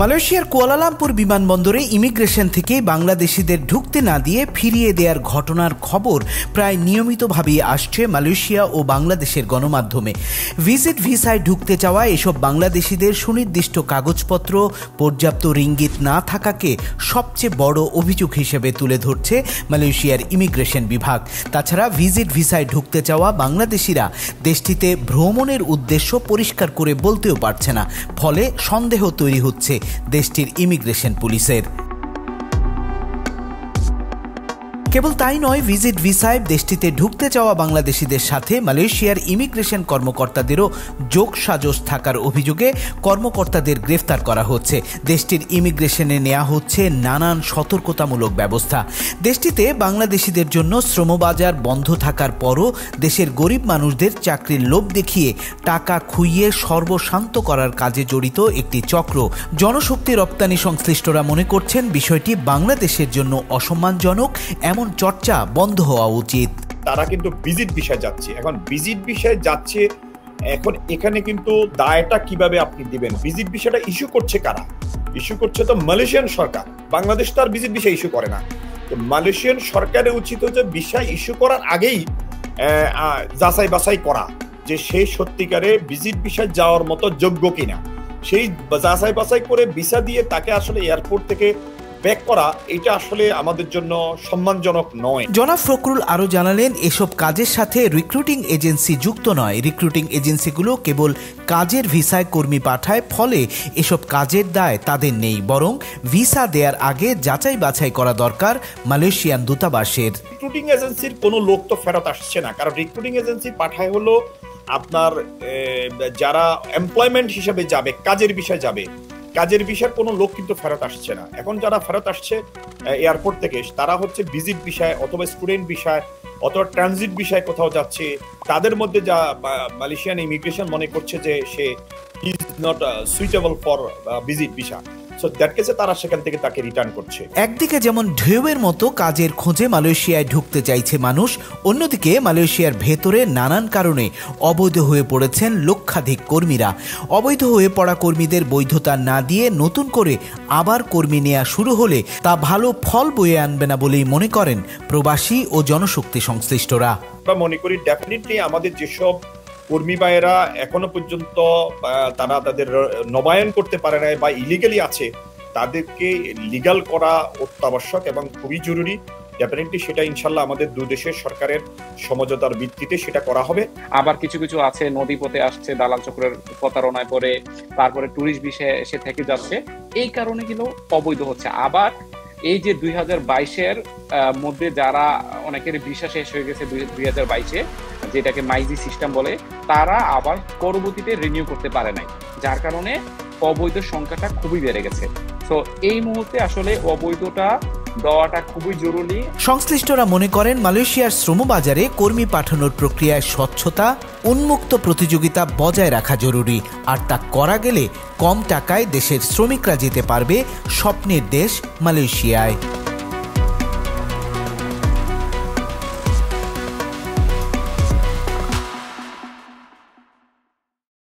মালয়েশিয়ার কুয়ালালামপুর বিমানবন্দরে ইমিগ্রেশন থেকে বাংলাদেশিদের ঢুকতে না দিয়ে ফিরিয়ে দেওয়ার ঘটনার খবর প্রায় নিয়মিতভাবেই আসছে মালয়েশিয়া ও বাংলাদেশের গণমাধ্যমে। ভিজিট ভিসায় ঢুকতে চাওয়া এসব বাংলাদেশিদের সুনির্দিষ্ট কাগজপত্র, পর্যাপ্ত রিঙ্গিত না থাকাকে সবচেয়ে বড় অভিযোগ হিসেবে তুলে ধরছে মালয়েশিয়ার ইমিগ্রেশন বিভাগ। তাছাড়া ভিজিট ভিসায় ঢুকতে চাওয়া বাংলাদেশিরা দেশটিতে ভ্রমণের উদ্দেশ্য পরিষ্কার করে বলতেও পারছে না, ফলে সন্দেহ তৈরি হচ্ছে দেশটির ইমিগ্রেশন পুলিশের। কেবল তাই নয়, ভিজিট ভিসায় দেশটিতে ঢুকতে চাওয়া বাংলাদেশিদের সাথে মালয়েশিয়ার ইমিগ্রেশন কর্মকর্তাদেরও যোগসাজশ থাকার অভিযোগে কর্মকর্তাদের গ্রেফতার করা হচ্ছে। দেশটির ইমিগ্রেশনে নেওয়া হচ্ছে নানান সতর্কতামূলক ব্যবস্থা। দেশটিতে বাংলাদেশিদের জন্য শ্রমবাজার বন্ধ থাকার পরও দেশের গরিব মানুষদের চাকরির লোভ দেখিয়ে টাকা খুইয়ে সর্বশান্ত করার কাজে জড়িত একটি চক্র। জনশক্তি রপ্তানি সংশ্লিষ্টরা মনে করছেন বিষয়টি বাংলাদেশের জন্য অসম্মানজনক, এমন চর্চা বন্ধ হওয়া উচিত। তারা কিন্তু ভিজিট ভিসায় যাচ্ছে, এখন ভিজিট ভিসায় যাচ্ছে, এখন এখানে কিন্তু দায়টা কিভাবে আপনি দিবেন? ভিজিট ভিসাটা ইস্যু করছে কারা? ইস্যু করছে তো মালয়েশিয়ান সরকার। বাংলাদেশ তো আর ভিজিট ভিসা ইস্যু করে না। তো মালয়েশিয়ান সরকারের উচিত যে ভিসা ইস্যু করার আগেই যাচাই বাছাই করা যে সে সত্যিকারে ভিজিট ভিসায় যাওয়ার মতো যোগ্য কিনা, সেই যাচাই বাছাই করে ভিসা দিয়ে তাকে আসলে এয়ারপোর্ট থেকে ব্যাক করা, এটা আসলে আমাদের জন্য সম্মানজনক নয়। জনাব ফখরুল আরও জানালেন, এসব কাজের সাথে রিক্রুটিং এজেন্সি যুক্ত নয়। রিক্রুটিং এজেন্সিগুলো কেবল কাজের ভিসায় কর্মী পাঠায়, ফলে এসব কাজের দায় তাদের নেই, বরং ভিসা দেওয়ার আগে যাচাই বাছাই করা দরকার মালয়েশিয়ান দূতাবাসের। রিক্রুটিং এজেন্সির কোনো লোক তো ফেরত আসছে না, কারণ রিক্রুটিং এজেন্সি পাঠায় হলো আপনার যারা এমপ্লয়মেন্ট হিসেবে যাবে, কাজের বিষয়ে যাবে, কাজের বিষয়ের কোনো লোক কিন্তু ফেরত আসছে না। এখন যারা ফেরত আসছে এয়ারপোর্ট থেকে, তারা হচ্ছে ভিজিট বিষয় অথবা স্টুডেন্ট বিষয় অথবা ট্রানজিট বিষয় কোথাও যাচ্ছে। তাদের মধ্যে যা মালয়েশিয়ান ইমিগ্রেশন মনে করছে যে সে is not suitable for visit visa, so that কেসে তারা সেখান থেকে তাকে রিটার্ন করছে। একদিকে যেমন ঢেউয়ের মতো কাজের খোঁজে মালয়েশিয়ায় ঢুকতে চাইছে মানুষ, অন্যদিকে মালয়েশিয়ার ভেতরে নানান কারণে অবৈধ হয়ে পড়েছেন লক্ষাধিক কর্মীরা। অবৈধ হয়ে পড়া কর্মীদের বৈধতা না দিয়ে নতুন করে আবার কর্মী নেওয়া শুরু হলে তা ভালো ফল বয়ে আনবে না বলেই মনে করেন প্রবাসী ও জনশক্তি সংশ্লিষ্টরা। আমরা মনে করি ডেফিনেটলি আমাদের যেসব কর্মী ভাইয়েরা এখনো পর্যন্ত তারা তাদের নবায়ন করতে পারে না বা ইলিগালি আছে, তাদেরকে লিগাল করা অত্যাবশ্যক এবং খুবই জরুরি। ডেফিনেটলি সেটা ইনশাল্লাহ আমাদের দুই দেশের সরকারের সমঝোতার ভিত্তিতে সেটা করা হবে। আবার কিছু কিছু আছে নদীপথে আসছে, দালাল চক্রের প্রতারণায় পরে তারপরে ট্যুরিস্ট বিষয়ে এসে থেকে যাচ্ছে, এই কারণে কিন্তু অবৈধ হচ্ছে। আবার এই যে 2022-এর মধ্যে যারা অনেকের ভিসা শেষ হয়ে গেছে 2022-এ, যেটাকে মাইজি সিস্টেম বলে, তারা আবার পরবর্তীতে রিনিউ করতে পারে নাই, যার কারণে অবৈধ সংখ্যাটা খুবই বেড়ে গেছে। তো এই মুহূর্তে আসলে অবৈধটা দেওয়াটা খুবই জরুরি। সংশ্লিষ্টরা মনে করেন মালয়েশিয়ার শ্রমবাজারে কর্মী পাঠানোর প্রক্রিয়ায় স্বচ্ছতা, উন্মুক্ত প্রতিযোগিতা বজায় রাখা জরুরি। আর তা করা গেলে কম টাকায় দেশের শ্রমিকরা যেতে পারবে স্বপ্নের দেশ মালয়েশিয়ায়।